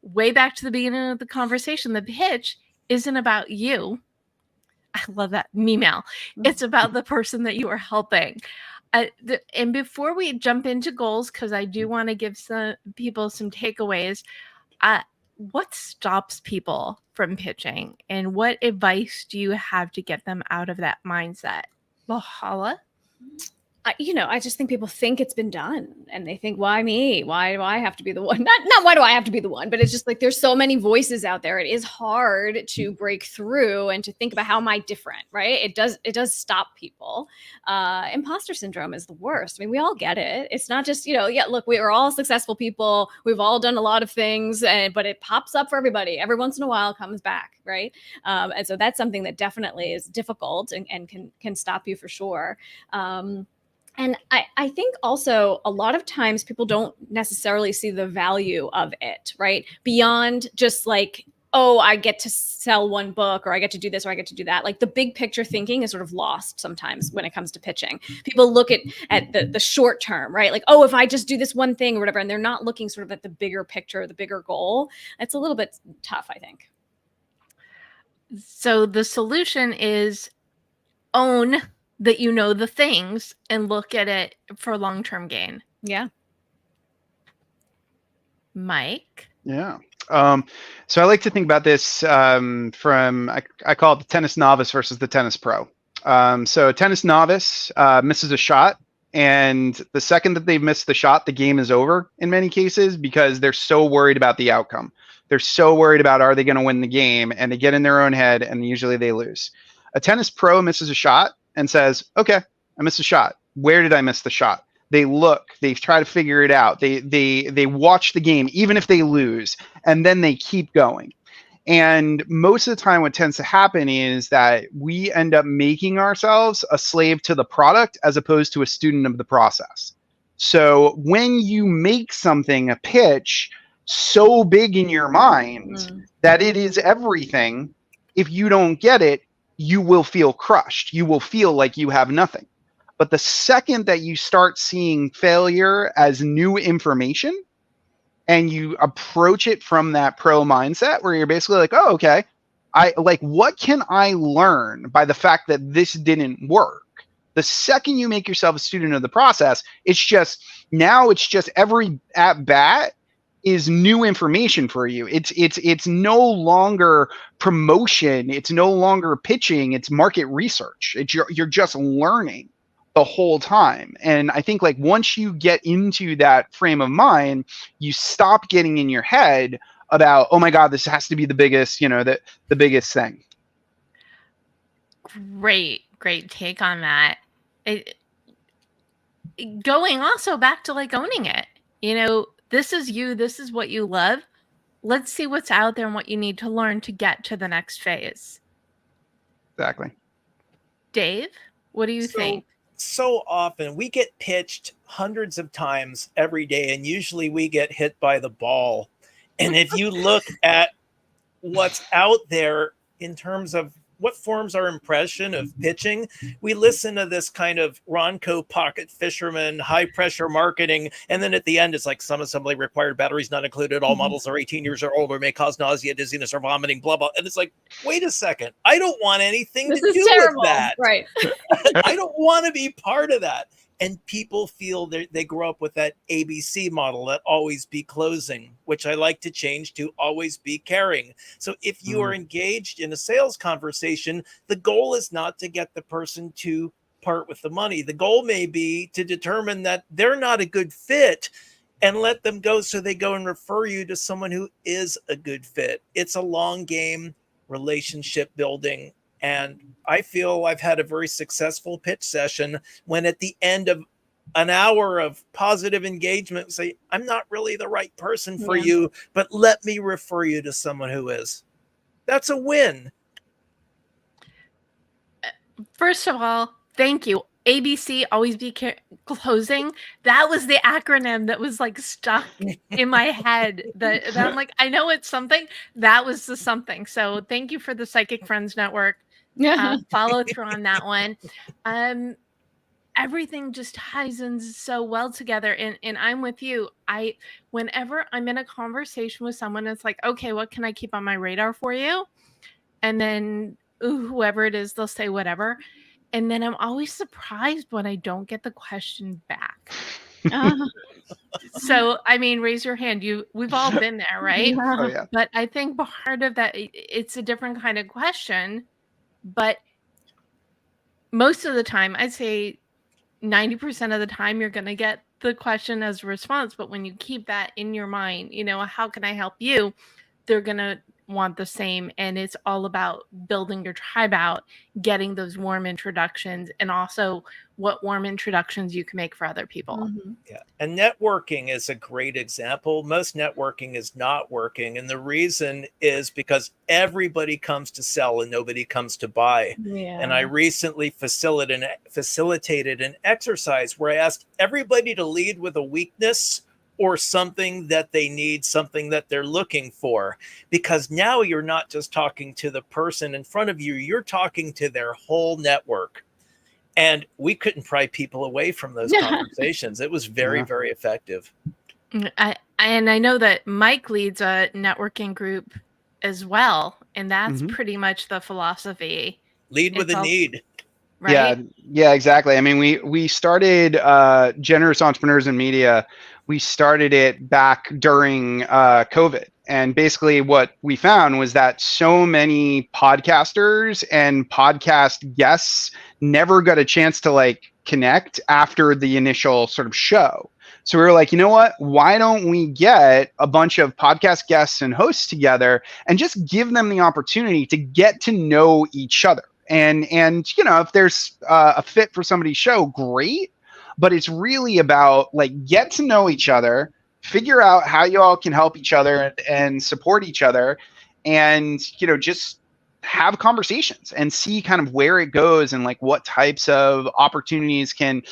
way back to the beginning of the conversation. The pitch isn't about you. I love that email. It's about the person that you are helping. And before we jump into goals, because I do want to give some people some takeaways, what stops people from pitching, and what advice do you have to get them out of that mindset? Paula? I just think people think it's been done and they think, why me? Why do I have to be the one? Not why do I have to be the one, but it's just like, there's so many voices out there. It is hard to break through and to think about how am I different, right? It does stop people. Imposter syndrome is the worst. I mean, we all get it. It's not just, look, we are all successful people. We've all done a lot of things, but it pops up for everybody. Every once in a while it comes back, right? And so that's something that definitely is difficult and can stop you for sure. And I think also a lot of times people don't necessarily see the value of it, right? Beyond just like, oh, I get to sell one book, or I get to do this, or I get to do that. Like the big picture thinking is sort of lost sometimes when it comes to pitching. People look at the short term, right? Like, oh, if I just do this one thing or whatever, and they're not looking sort of at the bigger picture, the bigger goal. It's a little bit tough, I think. So the solution is own that you know the things and look at it for long-term gain. Yeah. Mike? Yeah. So I like to think about this from, I call it the tennis novice versus the tennis pro. So a tennis novice misses a shot, and the second that they've missed the shot, the game is over in many cases because they're so worried about the outcome. They're so worried about, are they going to win the game? And they get in their own head, and usually they lose. A tennis pro misses a shot and says, okay, I missed a shot. Where did I miss the shot? They look, they try to figure it out. They watch the game, even if they lose, and then they keep going. And most of the time what tends to happen is that we end up making ourselves a slave to the product as opposed to a student of the process. So when you make something, a pitch, so big in your mind that it is everything, if you don't get it, you will feel crushed. You will feel like you have nothing. But the second that you start seeing failure as new information and you approach it from that pro mindset where you're basically like, oh, okay, what can I learn by the fact that this didn't work? The second you make yourself a student of the process, it's just every at bat is new information for you. It's no longer promotion. It's no longer pitching. It's market research. You're just learning the whole time. And I think like once you get into that frame of mind, you stop getting in your head about, oh my God, this has to be the biggest, the biggest thing. Great take on that. Going also back to like owning it. This is you, this is what you love. Let's see what's out there and what you need to learn to get to the next phase. Exactly. Dave, what do you think? So often we get pitched hundreds of times every day, and usually we get hit by the ball. And if you look at what's out there in terms of what forms our impression of pitching, we listen to this kind of Ronco pocket fisherman, high pressure marketing. And then at the end, it's like some assembly required, batteries not included. All models are 18 years or older, may cause nausea, dizziness, or vomiting, blah, blah. And it's like, wait a second. I don't want anything to do with that. Right. I don't want to be part of that. And people feel they grow up with that ABC model, that always be closing, which I like to change to always be caring. So if you are engaged in a sales conversation, the goal is not to get the person to part with the money. The goal may be to determine that they're not a good fit and let them go, so they go and refer you to someone who is a good fit. It's a long game, relationship building. And I feel I've had a very successful pitch session when at the end of an hour of positive engagement, say, I'm not really the right person for you, but let me refer you to someone who is. That's a win. First of all, thank you. ABC, always be closing. That was the acronym that was like stuck in my head. That I'm like, I know it's something. That was the something. So thank you for the Psychic Friends Network. Follow through on that one. Everything just ties in so well together, and I'm with you. Whenever I'm in a conversation with someone, it's like, okay, what can I keep on my radar for you? And then whoever it is, they'll say whatever, and then I'm always surprised when I don't get the question back. So I mean, raise your hand. We've all been there, right? Oh, yeah. But I think part of that, it's a different kind of question. But most of the time, I'd say 90% of the time, you're going to get the question as a response. But when you keep that in your mind, how can I help you? They're going to want the same. And it's all about building your tribe out, getting those warm introductions, and also what warm introductions you can make for other people. Yeah. And networking is a great example. Most networking is not working. And the reason is because everybody comes to sell and nobody comes to buy. Yeah. And I recently facilitated an exercise where I asked everybody to lead with a weakness or something that they need, something that they're looking for. Because now you're not just talking to the person in front of you, you're talking to their whole network. And we couldn't pry people away from those conversations. It was very, very effective. And I know that Mike leads a networking group as well. And that's pretty much the philosophy. Lead with a need. Right? Yeah, exactly. I mean, we started Generous Entrepreneurs in Media. We started it back during COVID. And basically what we found was that so many podcasters and podcast guests never got a chance to like connect after the initial sort of show. So we were like, you know what? Why don't we get a bunch of podcast guests and hosts together and just give them the opportunity to get to know each other? And if there's a fit for somebody's show, great. But it's really about like get to know each other, figure out how you all can help each other and support each other, and just have conversations and see kind of where it goes and like what types of opportunities can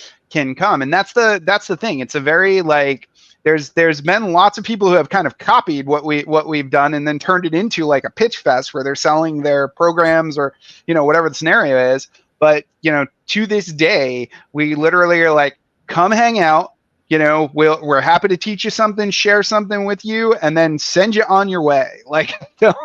come. And that's the thing. It's a very like there's been lots of people who have kind of copied what we've done and then turned it into like a pitch fest where they're selling their programs or whatever the scenario is. But to this day, we literally are like, come hang out. We're happy to teach you something, share something with you, and then send you on your way. Like, so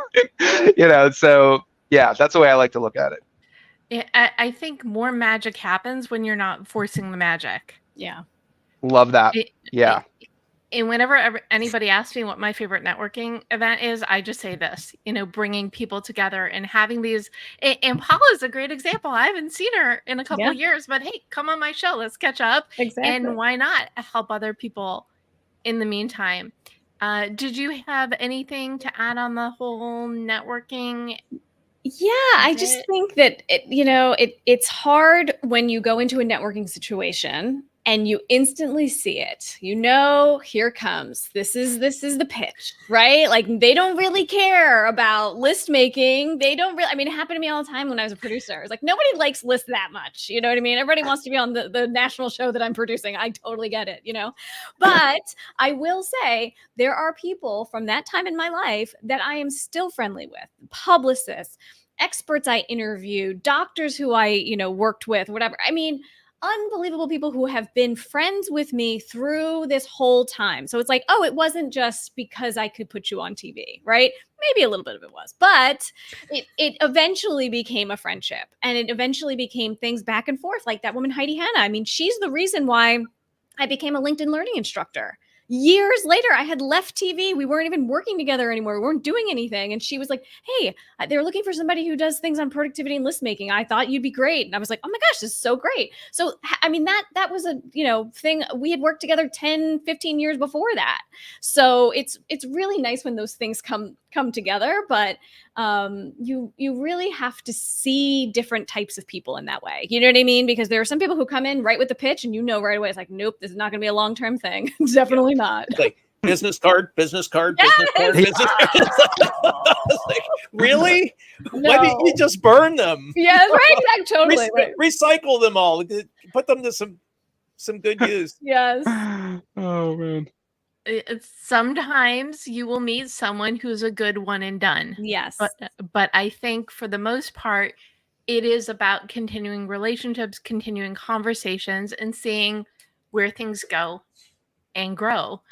yeah, that's the way I like to look at it. I think more magic happens when you're not forcing the magic. Yeah. Love that. Yeah. And whenever anybody asks me what my favorite networking event is, I just say this, bringing people together and having these. And Paula's a great example. I haven't seen her in a couple of years, but hey, come on my show. Let's catch up. Exactly. And why not help other people in the meantime? Did you have anything to add on the whole networking? Yeah, I just think that, it's hard when you go into a networking situation and you instantly see it. Here it comes. This is the pitch, right? Like, they don't really care about list making. They don't really, it happened to me all the time when I was a producer. It's like, nobody likes lists that much. You know what I mean? Everybody wants to be on the national show that I'm producing. I totally get it, But I will say there are people from that time in my life that I am still friendly with, publicists, experts I interviewed, doctors who I, worked with, whatever. Unbelievable people who have been friends with me through this whole time. So it's like, oh, it wasn't just because I could put you on TV, right? Maybe a little bit of it was, but it eventually became a friendship, and it eventually became things back and forth, like that woman, Heidi Hanna. She's the reason why I became a LinkedIn learning instructor. Years later, I had left TV. We weren't even working together anymore. We weren't doing anything. And she was like, hey, they're looking for somebody who does things on productivity and list making. I thought you'd be great. And I was like, oh my gosh, this is so great. So, that was a, thing. We had worked together 10, 15 years before that. So it's really nice when those things come together, but you really have to see different types of people in that way. You know what I mean? Because there are some people who come in right with the pitch and right away, it's like, nope, this is not going to be a long-term thing. Definitely not. Like business card, business card, business card, business card. It's like, really? No. Why didn't you just burn them? Yes, right. Totally. Recycle them all. Put them to some good use. Yes. Oh man. Sometimes you will meet someone who's a good one and done. Yes. But I think for the most part, it is about continuing relationships, continuing conversations, and seeing where things go and grow.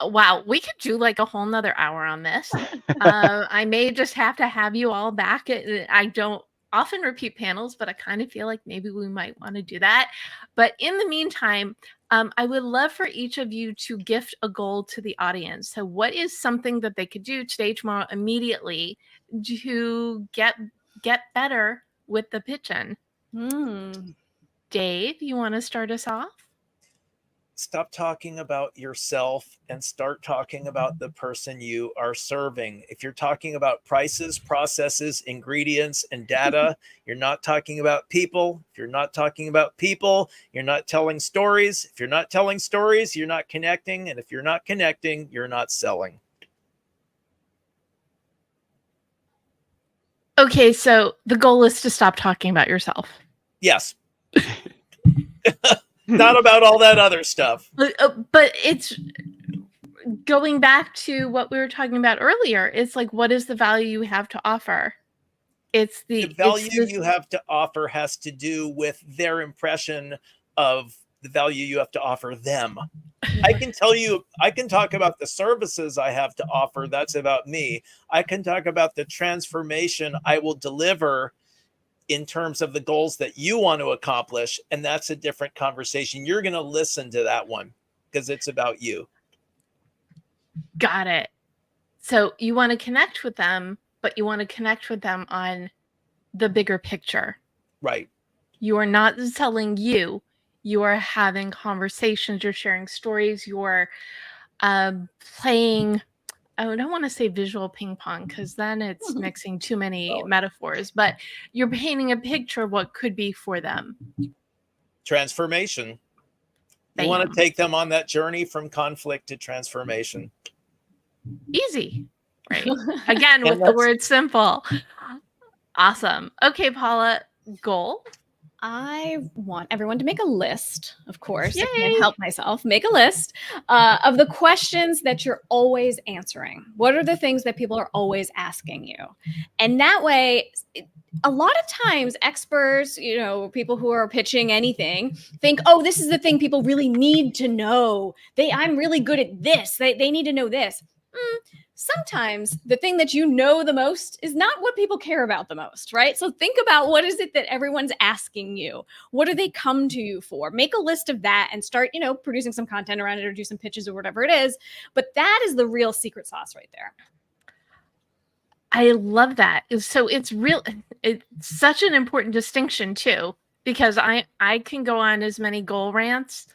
Wow, we could do like a whole nother hour on this. I may just have to have you all back. I don't often repeat panels, but I kind of feel like maybe we might want to do that. But in the meantime, I would love for each of you to gift a goal to the audience. So what is something that they could do today, tomorrow, immediately to get better with the pitch-in? Dave, you want to start us off? Stop talking about yourself and start talking about the person you are serving. If you're talking about prices, processes, ingredients, and data, you're not talking about people. If you're not talking about people, you're not telling stories. If you're not telling stories, you're not connecting. And if you're not connecting, you're not selling. Okay, so the goal is to stop talking about yourself. Yes. Not about all that other stuff. But it's going back to what we were talking about earlier. It's like, what is the value you have to offer? It's the value you have to offer has to do with their impression of the value you have to offer them. I can tell you, I can talk about the services I have to offer. That's about me. I can talk about the transformation I will deliver in terms of the goals that you want to accomplish. And that's a different conversation. You're going to listen to that one because it's about you. Got it. So you want to connect with them, but you want to connect with them on the bigger picture. Right. You are not selling you. You are having conversations. You're sharing stories. You're playing. I don't want to say visual ping pong because then it's mixing too many metaphors, but you're painting a picture of what could be for them. Transformation. You want to take them on that journey from conflict to transformation. Easy, right? Again, with the word simple. Awesome. Okay, Paula, goal? I want everyone to make a list, of course. Yay. I can't help myself. Make a list of the questions that you're always answering. What are the things that people are always asking you? And that way, a lot of times experts, people who are pitching anything think, oh, this is the thing people really need to know. I'm really good at this. They need to know this. sometimes the thing that you know the most is not what people care about the most, right? So think about, what is it that everyone's asking you? What do they come to you for? Make a list of that and start, producing some content around it, or do some pitches or whatever it is. But that is the real secret sauce right there. I love that. So it's such an important distinction too, because I can go on as many goal rants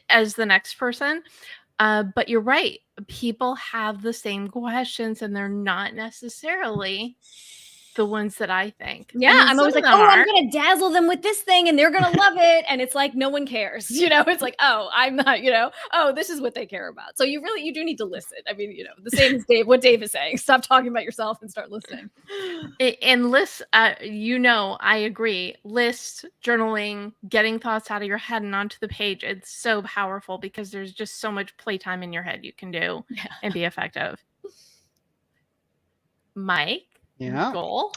as the next person. But you're right. People have the same questions, and they're not necessarily the ones that I think. Yeah, I mean, I'm always like, I'm going to dazzle them with this thing and they're going to love it. And it's like, no one cares. It's like, oh, I'm not, this is what they care about. So you do need to listen. I mean, the same as what Dave is saying. Stop talking about yourself and start listening. And lists, I agree. Lists, journaling, getting thoughts out of your head and onto the page. It's so powerful because there's just so much playtime in your head you can do and be effective. Mike? Yeah. Goal?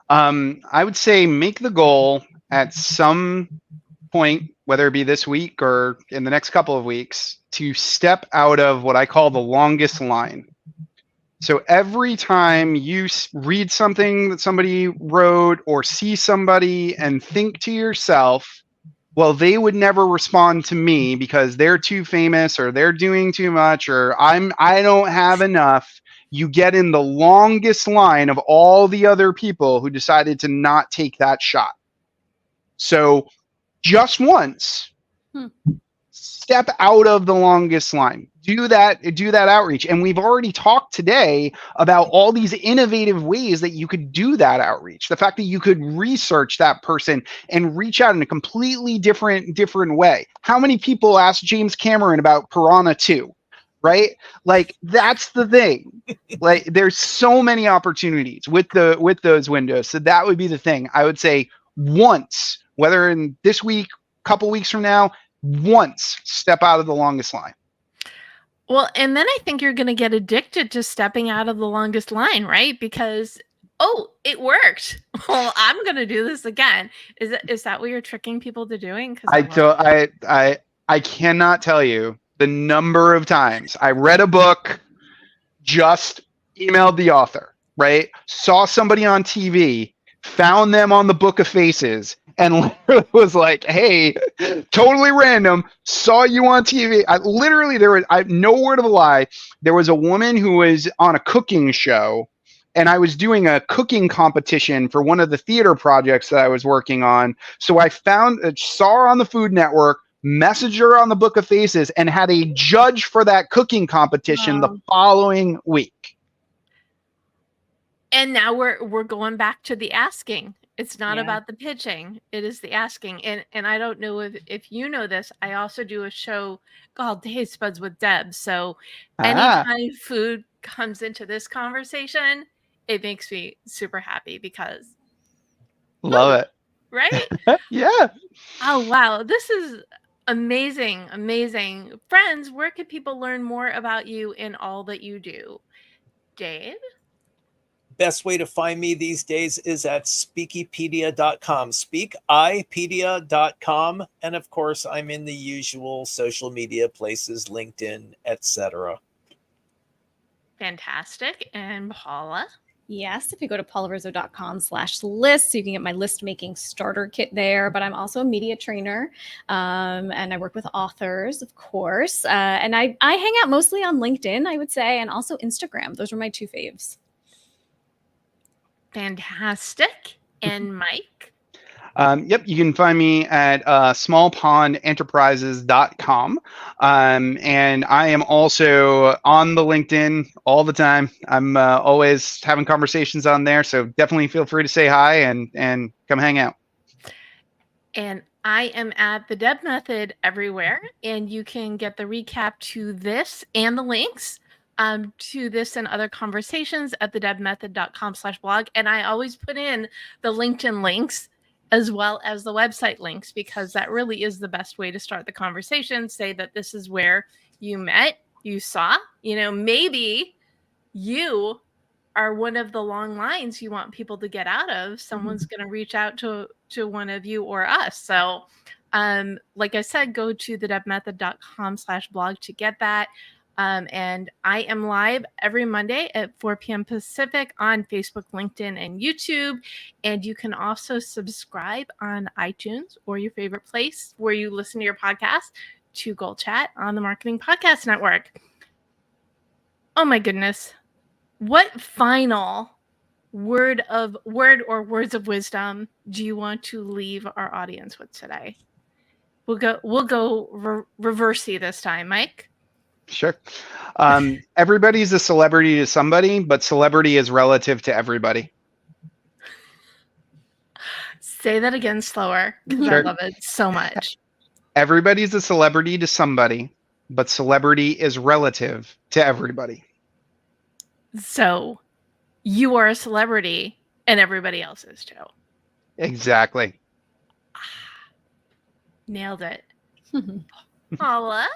I would say make the goal at some point, whether it be this week or in the next couple of weeks, to step out of what I call the longest line. So every time you read something that somebody wrote or see somebody and think to yourself, well, they would never respond to me because they're too famous or they're doing too much or I don't have enough. You get in the longest line of all the other people who decided to not take that shot. So just once, step out of the longest line. Do that outreach. And we've already talked today about all these innovative ways that you could do that outreach. The fact that you could research that person and reach out in a completely different way. How many people asked James Cameron about Piranha 2? Right? Like, that's the thing. Like, there's so many opportunities with those windows. So that would be the thing. I would say once, whether in this week, couple weeks from now, once step out of the longest line. Well, and then I think you're going to get addicted to stepping out of the longest line, right? Because, it worked. Well, I'm going to do this again. Is that what you're tricking people to doing? I cannot tell you the number of times I read a book, just emailed the author, right? Saw somebody on TV, found them on the Book of Faces, and literally was like, hey, totally random, saw you on TV. I have no word of a lie. There was a woman who was on a cooking show, and I was doing a cooking competition for one of the theater projects that I was working on. So I saw her on the Food Network, messaged her on the Book of Faces, and had a judge for that cooking competition the following week. And now we're going back to the asking. It's not about the pitching. It is the asking. And I don't know if you know this, I also do a show called Taste Buds with Deb. So anytime food comes into this conversation, it makes me super happy because love it. Right? Yeah. Oh, wow. This is amazing. Amazing. Friends, where can people learn more about you and all that you do? Dave? Best way to find me these days is at speakipedia.com, speakipedia.com. And of course, I'm in the usual social media places, LinkedIn, etc. Fantastic. And Paula? Yes, if you go to paularizzo.com/list, you can get my list making starter kit there. But I'm also a media trainer, and I work with authors, of course. And I hang out mostly on LinkedIn, I would say, and also Instagram. Those are my two faves. Fantastic. And Mike? Yep, you can find me at smallpondenterprises.com. And I am also on the LinkedIn all the time. I'm always having conversations on there. So definitely feel free to say hi and come hang out. And I am at the Deb Method everywhere. And you can get the recap to this and the links to this and other conversations at thedebmethod.com/blog. And I always put in the LinkedIn links as well as the website links, because that really is the best way to start the conversation. Say that this is where you met, you saw, maybe you are one of the long lines you want people to get out of. Someone's going to reach out to one of you or us. So like I said, go to thedebmethod.com/blog to get that. And I am live every Monday at 4 p.m. Pacific on Facebook, LinkedIn, and YouTube. And you can also subscribe on iTunes or your favorite place where you listen to your podcast to Goal Chat on the Marketing Podcast Network. Oh my goodness. What final word or words of wisdom do you want to leave our audience with today? We'll go reversey this time, Mike. Sure. Everybody's a celebrity to somebody, but celebrity is relative to everybody. Say that again slower, because I love it so much. Everybody's a celebrity to somebody, but celebrity is relative to everybody. So you are a celebrity and everybody else is too. Exactly. Nailed it. Paula,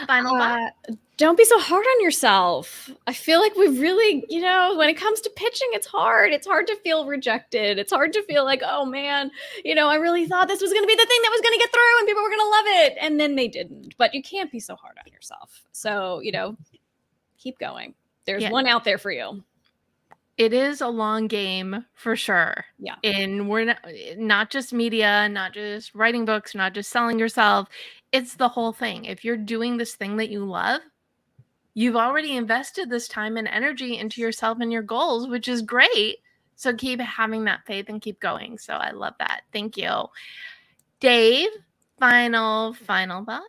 final thought? Don't be so hard on yourself. I feel like we've really, when it comes to pitching, it's hard. It's hard to feel rejected. It's hard to feel like, oh man, I really thought this was going to be the thing that was going to get through and people were going to love it. And then they didn't. But you can't be so hard on yourself. So, keep going. There's one out there for you. It is a long game for sure. Yeah. And we're not just media, not just writing books, not just selling yourself. It's the whole thing. If you're doing this thing that you love, you've already invested this time and energy into yourself and your goals, which is great. So keep having that faith and keep going. So I love that. Thank you. Dave, final thought?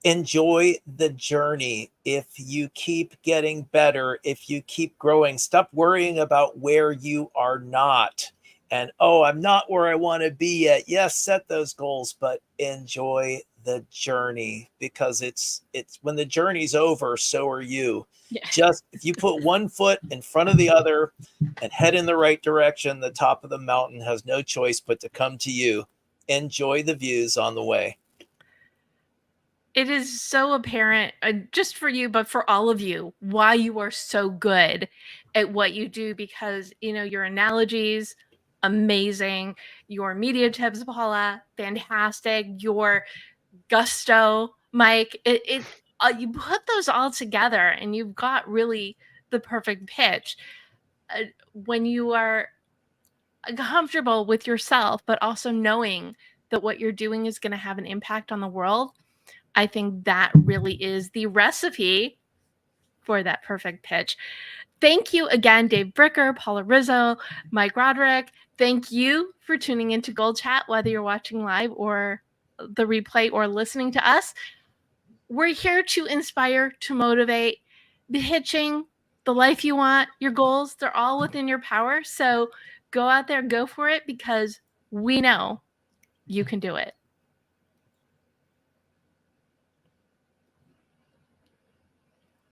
Enjoy the journey. If you keep getting better, if you keep growing, stop worrying about where you are not. And, I'm not where I want to be yet. Yes, set those goals, but enjoy the journey, because it's when the journey's over, so are you. Yeah. Just if you put one foot in front of the other and head in the right direction, the top of the mountain has no choice but to come to you. Enjoy the views on the way. It is so apparent, just for you, but for all of you, why you are so good at what you do, because, your analogies, amazing. Your media tips, Paula, fantastic. Your gusto, Mike, you put those all together and you've got really the perfect pitch. When you are comfortable with yourself, but also knowing that what you're doing is going to have an impact on the world, I think that really is the recipe for that perfect pitch. Thank you again, Dave Bricker, Paula Rizzo, Mike Roderick. Thank you for tuning into Gold Chat, whether you're watching live or the replay or listening to us. We're here to inspire, to motivate. The pitching, the life you want, your goals, they're all within your power. So go out there, go for it, because we know you can do it.